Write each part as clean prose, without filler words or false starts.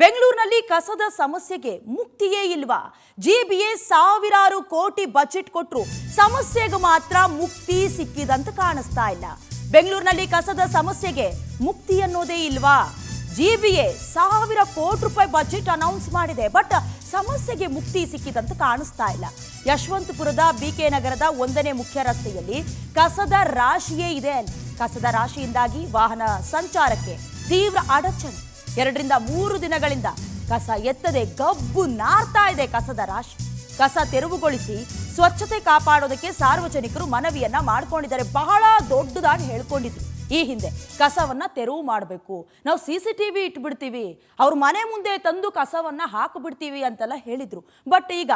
ಬೆಂಗಳೂರಿನಲ್ಲಿ ಕಸದ ಸಮಸ್ಯೆಗೆ ಮುಕ್ತಿಯೇ ಇಲ್ವಾ? ಜಿಬಿಎ ಸಾವಿರಾರು ಕೋಟಿ ಬಜೆಟ್ ಕೊಟ್ಟರು ಸಮಸ್ಯೆಗೆ ಮಾತ್ರ ಮುಕ್ತಿ ಸಿಕ್ಕಿದಂತ ಕಾಣಿಸ್ತಾ ಇಲ್ಲ. ಬೆಂಗಳೂರಿನಲ್ಲಿ ಕಸದ ಸಮಸ್ಯೆಗೆ ಮುಕ್ತಿ ಅನ್ನೋದೇ ಇಲ್ವಾ? ಜಿಬಿಎ 1000 ಕೋಟಿ ರೂಪಾಯಿ ಬಜೆಟ್ ಅನೌನ್ಸ್ ಮಾಡಿದೆ, ಬಟ್ ಸಮಸ್ಯೆಗೆ ಮುಕ್ತಿ ಸಿಕ್ಕಿದಂತ ಕಾಣಿಸ್ತಾ ಇಲ್ಲ. ಯಶವಂತಪುರದ ಬಿಕೆ ನಗರದ 1ನೇ ಮುಖ್ಯ ರಸ್ತೆಯಲ್ಲಿ ಕಸದ ರಾಶಿಯೇ ಇದೆ. ಕಸದ ರಾಶಿಯಿಂದಾಗಿ ವಾಹನ ಸಂಚಾರಕ್ಕೆ ತೀವ್ರ ಅಡಚಣೆ. 2 ರಿಂದ 3 ದಿನಗಳಿಂದ ಕಸ ಎತ್ತದೆ ಗಬ್ಬು ನಾರ್ತಾ ಇದೆ ಕಸದ ರಾಶಿ. ಕಸ ತೆರವುಗೊಳಿಸಿ ಸ್ವಚ್ಛತೆ ಕಾಪಾಡೋದಕ್ಕೆ ಸಾರ್ವಜನಿಕರು ಮನವಿಯನ್ನ ಮಾಡ್ಕೊಂಡಿದ್ದಾರೆ. ಬಹಳ ದೊಡ್ಡದಾಗಿ ಹೇಳ್ಕೊಂಡಿದ್ರು ಈ ಹಿಂದೆ, ಕಸವನ್ನ ತೆರವು ಮಾಡಬೇಕು, ನಾವು CCTV ಇಟ್ಬಿಡ್ತೀವಿ, ಅವ್ರ ಮನೆ ಮುಂದೆ ತಂದು ಕಸವನ್ನ ಹಾಕಿಬಿಡ್ತೀವಿ ಅಂತೆಲ್ಲ ಹೇಳಿದ್ರು. ಬಟ್ ಈಗ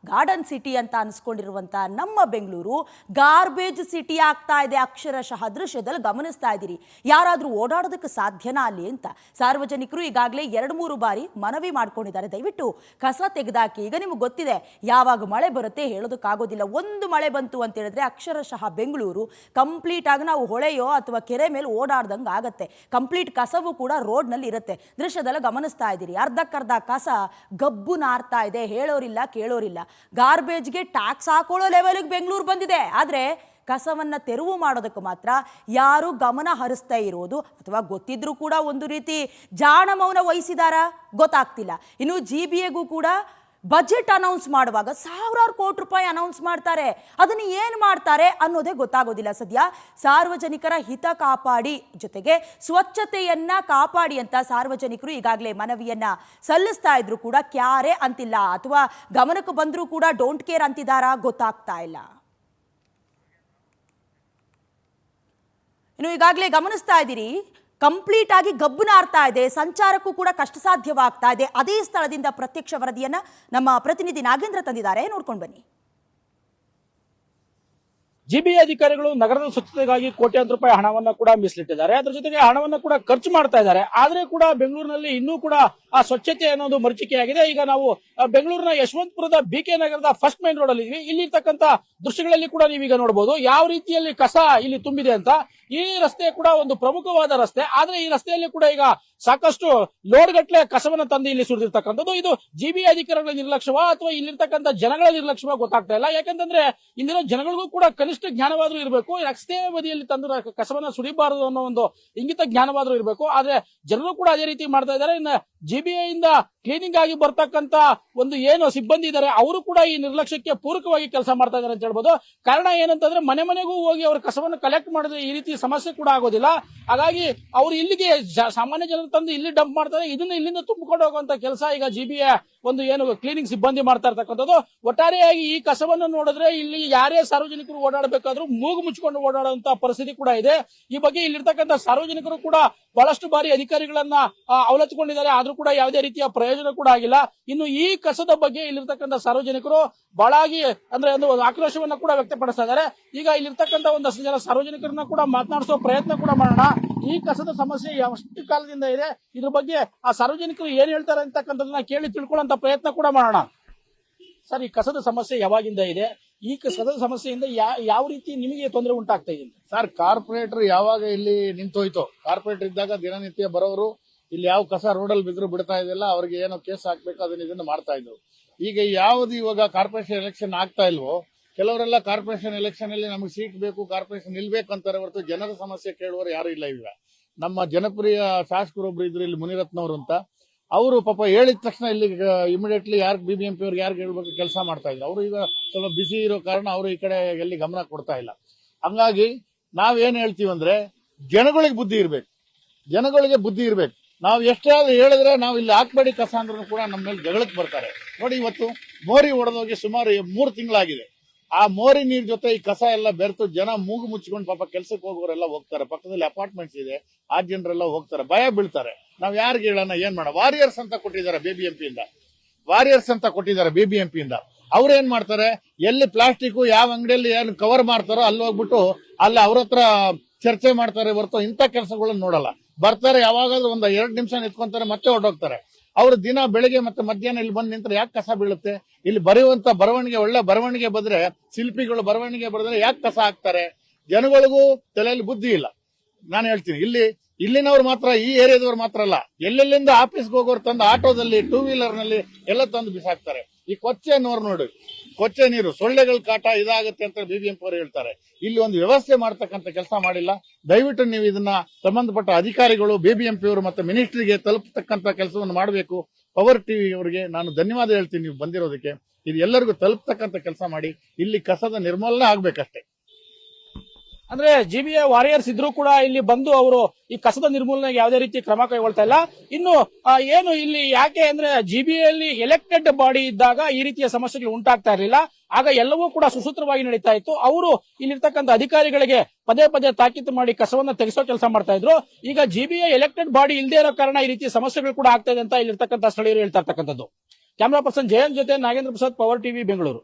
ಗಾರ್ಡನ್ ಸಿಟಿ ಅಂತ ಅನ್ಸ್ಕೊಂಡಿರುವಂತ ನಮ್ಮ ಬೆಂಗಳೂರು ಗಾರ್ಬೇಜ್ ಸಿಟಿ ಆಗ್ತಾ ಇದೆ. ಅಕ್ಷರಶಃ ದೃಶ್ಯದಲ್ಲಿ ಗಮನಿಸ್ತಾ ಇದ್ದೀರಿ. ಯಾರಾದ್ರೂ ಓಡಾಡೋದಕ್ಕೆ ಸಾಧ್ಯನಾ ಅಲ್ಲಿ ಅಂತ ಸಾರ್ವಜನಿಕರು ಈಗಾಗಲೇ 2-3 ಬಾರಿ ಮನವಿ ಮಾಡ್ಕೊಂಡಿದ್ದಾರೆ. ದಯವಿಟ್ಟು ಕಸ ತೆಗೆದಾಕಿ. ಈಗ ನಿಮ್ಗೆ ಗೊತ್ತಿದೆ, ಯಾವಾಗ ಮಳೆ ಬರುತ್ತೆ ಹೇಳೋದಕ್ಕಾಗೋದಿಲ್ಲ. ಒಂದು ಮಳೆ ಬಂತು ಅಂತ ಹೇಳಿದ್ರೆ ಅಕ್ಷರಶಃ ಬೆಂಗಳೂರು ಕಂಪ್ಲೀಟ್ ಆಗಿ ನಾವು ಹೊಳೆಯೋ ಅಥವಾ ಕೆರೆ ಮೇಲೆ ಓಡಾಡ್ದಂಗೆ ಆಗತ್ತೆ. ಕಂಪ್ಲೀಟ್ ಕಸವು ಕೂಡ ರೋಡ್ನಲ್ಲಿ ಇರುತ್ತೆ. ದೃಶ್ಯದಲ್ಲಿ ಗಮನಿಸ್ತಾ ಇದ್ದೀರಿ. ಅರ್ಧಕ್ಕರ್ಧ ಕಸ ಗಬ್ಬು ನಾರ್ತಾ ಇದೆ. ಹೇಳೋರಿಲ್ಲ ಕೇಳೋರಿಲ್ಲ. ಗಾರ್ಬೇಜ್ಗೆ ಟ್ಯಾಕ್ಸ್ ಹಾಕೊಳ್ಳೋ ಲೆವೆಲ್ಗೆ ಬೆಂಗಳೂರು ಬಂದಿದೆ. ಆದರೆ ಕಸವನ್ನ ತೆರವು ಮಾಡೋದಕ್ಕೆ ಮಾತ್ರ ಯಾರು ಗಮನ ಹರಿಸ್ತಾ ಇರೋದು ಅಥವಾ ಗೊತ್ತಿದ್ರೂ ಕೂಡ ಒಂದು ರೀತಿ ಜಾಣ ಮೌನ ವಹಿಸಿದಾರ ಗೊತ್ತಾಗ್ತಿಲ್ಲ. ಇನ್ನು ಜಿಬಿಎಗೂ ಕೂಡ ಬಜೆಟ್ ಅನೌನ್ಸ್ ಮಾಡುವಾಗ ಸಾವಿರಾರು ಕೋಟಿ ರೂಪಾಯಿ ಅನೌನ್ಸ್ ಮಾಡ್ತಾರೆ. ಅದನ್ನು ಏನು ಮಾಡ್ತಾರೆ ಅನ್ನೋದೇ ಗೊತ್ತಾಗೋದಿಲ್ಲ. ಸದ್ಯ ಸಾರ್ವಜನಿಕರ ಹಿತ ಕಾಪಾಡಿ ಜೊತೆಗೆ ಸ್ವಚ್ಛತೆಯನ್ನ ಕಾಪಾಡಿ ಅಂತ ಸಾರ್ವಜನಿಕರು ಈಗಾಗಲೇ ಮನವಿಯನ್ನ ಸಲ್ಲಿಸ್ತಾ ಇದ್ರು ಕೂಡ ಕ್ಯಾರೆ ಅಂತಿಲ್ಲ, ಅಥವಾ ಗಮನಕ್ಕೆ ಬಂದರೂ ಕೂಡ ಡೋಂಟ್ ಕೇರ್ ಅಂತಿದ್ದಾರಾ ಗೊತ್ತಾಗ್ತಾ ಇಲ್ಲ. ಇನ್ನು ಈಗಾಗಲೇ ಗಮನಿಸ್ತಾ ಇದ್ದೀರಿ, ಕಂಪ್ಲೀಟ್ ಆಗಿ ಗಬ್ಬು ನಾರ್ತಾ ಇದೆ. ಸಂಚಾರಕ್ಕೂ ಕೂಡ ಕಷ್ಟ ಸಾಧ್ಯವಾಗ್ತಾ ಇದೆ. ಅದೇ ಸ್ಥಳದಿಂದ ಪ್ರತ್ಯಕ್ಷ ವರದಿಯನ್ನ ನಮ್ಮ ಪ್ರತಿನಿಧಿ ನಾಗೇಂದ್ರ ತಂದಿದ್ದಾರೆ, ನೋಡ್ಕೊಂಡು ಬನ್ನಿ. ಜಿಬಿಎ ಅಧಿಕಾರಿಗಳು ನಗರದ ಸ್ವಚ್ಛತೆಗಾಗಿ ಕೋಟ್ಯಾಂತರ ರೂಪಾಯಿ ಹಣವನ್ನ ಕೂಡ ಮೀಸಲಿಟ್ಟಿದ್ದಾರೆ. ಅದ್ರ ಜೊತೆಗೆ ಹಣವನ್ನ ಕೂಡ ಖರ್ಚು ಮಾಡ್ತಾ ಇದ್ದಾರೆ. ಆದ್ರೆ ಕೂಡ ಬೆಂಗಳೂರಿನಲ್ಲಿ ಇನ್ನೂ ಕೂಡ ಆ ಸ್ವಚ್ಛತೆ ಅನ್ನೋದು ಮರೀಚಿಕೆಯಾಗಿದೆ. ಈಗ ನಾವು ಬೆಂಗಳೂರಿನ ಯಶವಂತಪುರದ ಬಿಕೆ ನಗರದ ಫಸ್ಟ್ ಮೈನ್ ರೋಡ್ ಅಲ್ಲಿ ಇದ್ವಿ. ಇಲ್ಲಿರ್ತಕ್ಕಂಥ ದೃಶ್ಯಗಳಲ್ಲಿ ಕೂಡ ನೀವೀಗ ನೋಡಬಹುದು ಯಾವ ರೀತಿಯಲ್ಲಿ ಕಸ ಇಲ್ಲಿ ತುಂಬಿದೆ ಅಂತ. ಈ ರಸ್ತೆ ಕೂಡ ಒಂದು ಪ್ರಮುಖವಾದ ರಸ್ತೆ. ಆದ್ರೆ ಈ ರಸ್ತೆಯಲ್ಲಿ ಕೂಡ ಈಗ ಸಾಕಷ್ಟು ಲೋಡ್ ಗಟ್ಟಲೆ ಕಸವನ್ನ ತಂದು ಇಲ್ಲಿ ಸುರಿದಿರ್ತಕ್ಕಂಥದ್ದು. ಇದು ಜಿಬಿಎ ಅಧಿಕಾರಿಗಳ ನಿರ್ಲಕ್ಷ್ಯವ ಅಥವಾ ಇಲ್ಲಿರ್ತಕ್ಕಂಥ ಜನಗಳ ನಿರ್ಲಕ್ಷ್ಯವ ಗೊತ್ತಾಗ್ತಾ ಇಲ್ಲ. ಯಾಕಂತಂದ್ರೆ ಇಲ್ಲಿನ ಜನಗಳಿಗೂ ಕೂಡ ಕನಿಷ್ಠ ಜ್ಞಾನವಾದ್ರೂ ಇರಬೇಕು. ರಸ್ತೆ ಬದಿಯಲ್ಲಿ ತಂದು ಕಸವನ್ನ ಸುರಿಬಾರದು ಅನ್ನೋ ಒಂದು ಇಂಗಿತ ಜ್ಞಾನವಾದ್ರೂ ಇರಬೇಕು. ಆದ್ರೆ ಜನರು ಕೂಡ ಅದೇ ರೀತಿ ಮಾಡ್ತಾ ಇದ್ದಾರೆ. ಇನ್ನು ಜಿಬಿಎ ಇಂದ ಕ್ಲೀನಿಂಗ್ ಆಗಿ ಬರ್ತಕ್ಕಂತ ಒಂದು ಏನು ಸಿಬ್ಬಂದಿ ಇದ್ದಾರೆ ಅವರು ಕೂಡ ಈ ನಿರ್ಲಕ್ಷ್ಯಕ್ಕೆ ಪೂರಕವಾಗಿ ಕೆಲಸ ಮಾಡ್ತಾ ಇದ್ದಾರೆ ಅಂತ ಹೇಳ್ಬೋದು. ಕಾರಣ ಏನಂತಂದ್ರೆ ಮನೆ ಮನೆಗೂ ಹೋಗಿ ಅವ್ರ ಕಸವನ್ನು ಕಲೆಕ್ಟ್ ಮಾಡಿದ್ರೆ ಈ ರೀತಿ ಸಮಸ್ಯೆ ಕೂಡ ಆಗೋದಿಲ್ಲ. ಹಾಗಾಗಿ ಅವರು ಇಲ್ಲಿಗೆ ಸಾಮಾನ್ಯ ಜನರು ತಂದು ಇಲ್ಲಿ ಡಂಪ್ ಮಾಡ್ತಾರೆ. ಇದನ್ನ ಇಲ್ಲಿಂದ ತುಂಬಿಕೊಂಡು ಹೋಗುವಂತ ಕೆಲಸ ಈಗ ಜಿಬಿಎ ಒಂದು ಏನು ಕ್ಲೀನಿಂಗ್ ಸಿಬ್ಬಂದಿ ಮಾಡ್ತಾ ಇರ್ತಕ್ಕಂಥದ್ದು. ಒಟ್ಟಾರೆಯಾಗಿ ಈ ಕಸವನ್ನು ನೋಡಿದ್ರೆ ಇಲ್ಲಿ ಯಾರೇ ಸಾರ್ವಜನಿಕರು ಓಡಾಡಬೇಕಾದ್ರೂ ಮೂಗು ಮುಚ್ಚಿಕೊಂಡು ಓಡಾಡುವಂತ ಪರಿಸ್ಥಿತಿ ಕೂಡ ಇದೆ. ಈ ಬಗ್ಗೆ ಇಲ್ಲಿರ್ತಕ್ಕಂಥ ಸಾರ್ವಜನಿಕರು ಕೂಡ ಬಹಳಷ್ಟು ಬಾರಿ ಅಧಿಕಾರಿಗಳನ್ನ ಅವಲತ್ತುಕೊಂಡಿದ್ದಾರೆ. ಆದ್ರೂ ಕೂಡ ಯಾವುದೇ ರೀತಿಯ ಪ್ರಯೋಜನ ಕೂಡ ಆಗಿಲ್ಲ. ಇನ್ನು ಈ ಕಸದ ಬಗ್ಗೆ ಇಲ್ಲಿರ್ತಕ್ಕಂಥ ಸಾರ್ವಜನಿಕರು ಬಹಳಾಗಿ ಅಂದ್ರೆ ಒಂದು ಆಕ್ರೋಶವನ್ನ ಕೂಡ ವ್ಯಕ್ತಪಡಿಸ್ತಾ ಇದ್ದಾರೆ. ಈಗ ಇಲ್ಲಿರ್ತಕ್ಕಂಥ ಒಂದಷ್ಟು ಜನ ಸಾರ್ವಜನಿಕರನ್ನ ಕೂಡ ಮಾತನಾಡಿಸೋ ಪ್ರಯತ್ನ ಕೂಡ ಮಾಡೋಣ. ಈ ಕಸದ ಸಮಸ್ಯೆ ಎಷ್ಟು ಕಾಲದಿಂದ ಇದೆ, ಇದ್ರ ಬಗ್ಗೆ ಆ ಸಾರ್ವಜನಿಕರು ಏನ್ ಹೇಳ್ತಾರೆ ಅಂತಕ್ಕಂಥದನ್ನ ಕೇಳಿ ತಿಳ್ಕೊಳ್ಳುವಂತ ಪ್ರಯತ್ನ ಕೂಡ ಮಾಡೋಣ. ಸರ್, ಈ ಕಸದ ಸಮಸ್ಯೆ ಯಾವಾಗಿಂದ ಇದೆ? ಈ ಕಸದ ಸಮಸ್ಯೆಯಿಂದ ಯಾವ ರೀತಿ ನಿಮಗೆ ತೊಂದರೆ ಉಂಟಾಗ್ತಾ ಇದೆ? ಸರ್, ಕಾರ್ಪೊರೇಟರ್ ಯಾವಾಗ ಇಲ್ಲಿ ನಿಂತೋಯ್ತು, ಕಾರ್ಪೊರೇಟರ್ ಇದ್ದಾಗ ದಿನನಿತ್ಯ ಬರೋರು ಇಲ್ಲಿ ಯಾವ ಕಸ ರೋಡಲ್ಲಿ ಬಿದ್ರು ಬಿಡ್ತಾ ಇದೆಯಲ್ಲ, ಅವ್ರಿಗೆ ಏನೋ ಕೇಸ್ ಹಾಕ್ಬೇಕು ಇದನ್ನ ಮಾಡ್ತಾ ಇದ್ರು. ಈಗ ಯಾವ್ದು ಇವಾಗ ಕಾರ್ಪೊರೇಷನ್ ಎಲೆಕ್ಷನ್ ಆಗ್ತಾ ಇಲ್ವೋ, ಕೆಲವರೆಲ್ಲ ಕಾರ್ಪೊರೇಷನ್ ಎಲೆಕ್ಷನ್ ಅಲ್ಲಿ ನಮಗೆ ಸೀಟ್ ಬೇಕು, ಕಾರ್ಪೊರೇಷನ್ ನಿಲ್ಬೇಕು ಅಂತಾರೆ ಹೊರತು ಜನರ ಸಮಸ್ಯೆ ಕೇಳುವವರು ಯಾರು ಇಲ್ಲ. ಈಗ ನಮ್ಮ ಜನಪ್ರಿಯ ಶಾಸಕರೊಬ್ರು ಇದ್ರು ಇಲ್ಲಿ ಮುನಿರತ್ನವ್ರು ಅಂತ, ಅವರು ಪಾಪ ಹೇಳಿದ ತಕ್ಷಣ ಇಲ್ಲಿ ಇಮಿಡಿಯೇಟ್ಲಿ ಯಾರು BBMP ಅವ್ರಿಗೆ ಯಾರು ಹೇಳ್ಬೇಕು ಕೆಲಸ ಮಾಡ್ತಾ ಇದ್ರು. ಅವರು ಈಗ ಸ್ವಲ್ಪ ಬಿಸಿ ಇರೋ ಕಾರಣ ಅವರು ಈ ಕಡೆ ಎಲ್ಲಿ ಗಮನ ಕೊಡ್ತಾ ಇಲ್ಲ. ಹಂಗಾಗಿ ನಾವೇನ್ ಹೇಳ್ತೀವಂದ್ರೆ ಜನಗಳಿಗೆ ಬುದ್ಧಿ ಇರ್ಬೇಕು, ಜನಗಳಿಗೆ ಬುದ್ಧಿ ಇರ್ಬೇಕು. ನಾವು ಎಷ್ಟಾದ್ರೂ ಹೇಳಿದ್ರೆ ನಾವು ಇಲ್ಲಿ ಹಾಕ್ಬೇಡಿ ಕಸ ಅಂದ್ರೂ ಕೂಡ ನಮ್ಮ ಮೇಲೆ ಜಗಳಕ್ಕೆ ಬರ್ತಾರೆ. ನೋಡಿ, ಇವತ್ತು ಮೋರಿ ಹೊಡೆದೋಗಿ ಸುಮಾರು 3 ತಿಂಗಳಾಗಿದೆ. ಆ ಮೋರಿ ನೀರ್ ಜೊತೆ ಈ ಕಸ ಎಲ್ಲ ಬೆರೆತು ಜನ ಮೂಗು ಮುಚ್ಕೊಂಡು ಪಾಪ ಕೆಲ್ಸಕ್ಕೆ ಹೋಗೋರೆಲ್ಲ ಹೋಗ್ತಾರೆ. ಪಕ್ಕದಲ್ಲಿ ಅಪಾರ್ಟ್ಮೆಂಟ್ಸ್ ಇದೆ, ಆ ಜನರೆಲ್ಲ ಹೋಗ್ತಾರೆ, ಭಯ ಬೀಳ್ತಾರೆ. ನಾವ್ ಯಾರಿಗೆ ಹೇಳೋಣ, ಏನ್ ಮಾಡೋಣ? ವಾರಿಯರ್ಸ್ ಅಂತ ಕೊಟ್ಟಿದ್ದಾರೆ BBMP ಇಂದ. ಅವ್ರು ಏನ್ ಮಾಡ್ತಾರೆ, ಎಲ್ಲಿ ಪ್ಲಾಸ್ಟಿಕ್ ಯಾವ ಅಂಗಡಿಯಲ್ಲಿ ಏನು ಕವರ್ ಮಾಡ್ತಾರೋ ಅಲ್ಲಿ ಹೋಗ್ಬಿಟ್ಟು ಅಲ್ಲಿ ಅವ್ರ ಹತ್ರ ಚರ್ಚೆ ಮಾಡ್ತಾರೆ ಹೊರತು ಇಂಥ ಕೆಲಸಗಳನ್ನ ನೋಡಲ್ಲ. ಬರ್ತಾರೆ, ಯಾವಾಗಾದ್ರೂ ಒಂದು 2 ನಿಮಿಷ ನಿಂತ್ಕೊಂತಾರೆ, ಮತ್ತೆ ಹೊರಟೋಗ್ತಾರೆ. ಅವ್ರು ದಿನ ಬೆಳಿಗ್ಗೆ ಮತ್ತೆ ಮಧ್ಯಾಹ್ನ ಇಲ್ಲಿ ಬಂದು ನಿಂತ್ರೆ ಯಾಕೆ ಕಸ ಬೀಳುತ್ತೆ? ಇಲ್ಲಿ ಬರೆಯುವಂತ ಬರವಣಿಗೆ ಒಳ್ಳೆ ಬರವಣಿಗೆ ಬಂದ್ರೆ, ಶಿಲ್ಪಿಗಳು ಬರವಣಿಗೆ ಬರೆದ್ರೆ ಯಾಕೆ ಕಸ ಹಾಕ್ತಾರೆ? ಜನಗಳಿಗೂ ತಲೆಯಲ್ಲಿ ಬುದ್ಧಿ ಇಲ್ಲ. ನಾನು ಹೇಳ್ತೀನಿ, ಇಲ್ಲಿನವ್ರು ಮಾತ್ರ, ಈ ಏರಿಯಾದವ್ರು ಮಾತ್ರ ಅಲ್ಲ, ಎಲ್ಲೆಲ್ಲಿಂದ ಆಫೀಸ್ಗೆ ಹೋಗೋರು ತಂದು ಆಟೋದಲ್ಲಿ, ಟೂ ವೀಲರ್ ನಲ್ಲಿ ಎಲ್ಲ ತಂದು ಬಿಸಾಕ್ತಾರೆ. ಈ ಕೊಚ್ಚೆ ಅನ್ನೋರು ನೋಡಿ, ಕೊಚ್ಚೆ ನೀರು, ಸೊಳ್ಳೆಗಳ ಕಾಟ ಇದಾಗುತ್ತೆ ಅಂತ BBMP ಅವರು ಹೇಳ್ತಾರೆ. ಇಲ್ಲಿ ಒಂದು ವ್ಯವಸ್ಥೆ ಮಾಡ್ತಕ್ಕಂಥ ಕೆಲಸ ಮಾಡಿಲ್ಲ. ದಯವಿಟ್ಟು ನೀವು ಇದನ್ನ ಸಂಬಂಧಪಟ್ಟ ಅಧಿಕಾರಿಗಳು, BBMP ಅವರು ಮತ್ತೆ ಮಿನಿಸ್ಟ್ರಿಗೆ ತಲುಪತಕ್ಕಂತ ಕೆಲಸವನ್ನು ಮಾಡಬೇಕು. ಪವರ್ ಟಿವಿ ಅವರಿಗೆ ನಾನು ಧನ್ಯವಾದ ಹೇಳ್ತೀನಿ, ನೀವು ಬಂದಿರೋದಕ್ಕೆ. ಇದು ಎಲ್ಲರಿಗೂ ತಲುಪತಕ್ಕಂತ ಕೆಲಸ ಮಾಡಿ, ಇಲ್ಲಿ ಕಸದ ನಿರ್ಮೂಲನೆ ಆಗ್ಬೇಕಷ್ಟೇ. ಅಂದ್ರೆ GBA ವಾರಿಯರ್ಸ್ ಇದ್ರೂ ಕೂಡ ಇಲ್ಲಿ ಬಂದು ಅವರು ಈ ಕಸದ ನಿರ್ಮೂಲನೆಗೆ ಯಾವುದೇ ರೀತಿ ಕ್ರಮ ಕೈಗೊಳ್ತಾ ಇಲ್ಲ. ಇನ್ನು ಏನು ಇಲ್ಲಿ ಯಾಕೆ ಅಂದ್ರೆ GBA ಅಲ್ಲಿ ಎಲೆಕ್ಟೆಡ್ ಬಾಡಿ ಇದ್ದಾಗ ಈ ರೀತಿಯ ಸಮಸ್ಯೆಗಳು ಉಂಟಾಗ್ತಾ ಇರಲಿಲ್ಲ. ಆಗ ಎಲ್ಲವೂ ಕೂಡ ಸುಸೂತ್ರವಾಗಿ ನಡೀತಾ ಇತ್ತು. ಅವರು ಇಲ್ಲಿರ್ತಕ್ಕಂಥ ಅಧಿಕಾರಿಗಳಿಗೆ ಪದೇ ಪದೇ ತಾಕೀತು ಮಾಡಿ ಕಸವನ್ನ ತೆಗೆಸೋ ಕೆಲಸ ಮಾಡ್ತಾ ಇದ್ರು. ಈಗ GBA ಎಲೆಕ್ಟೆಡ್ ಬಾಡಿ ಇಲ್ಲದೆ ಇರೋ ಕಾರಣ ಈ ರೀತಿಯ ಸಮಸ್ಯೆಗಳು ಕೂಡ ಆಗ್ತಾ ಇದೆ ಅಂತ ಇಲ್ಲಿರ್ತಕ್ಕಂಥ ಸ್ಥಳೀಯರು ಹೇಳ್ತಾ ಇರ್ತಕ್ಕಂಥದ್ದು. ಕ್ಯಾಮರಾ ಪರ್ಸನ್ ಜಯಂತ್ ಜೊತೆ ನಾಗೇಂದ್ರ ಪ್ರಸಾದ್, ಪವರ್ ಟಿವಿ, ಬೆಂಗಳೂರು.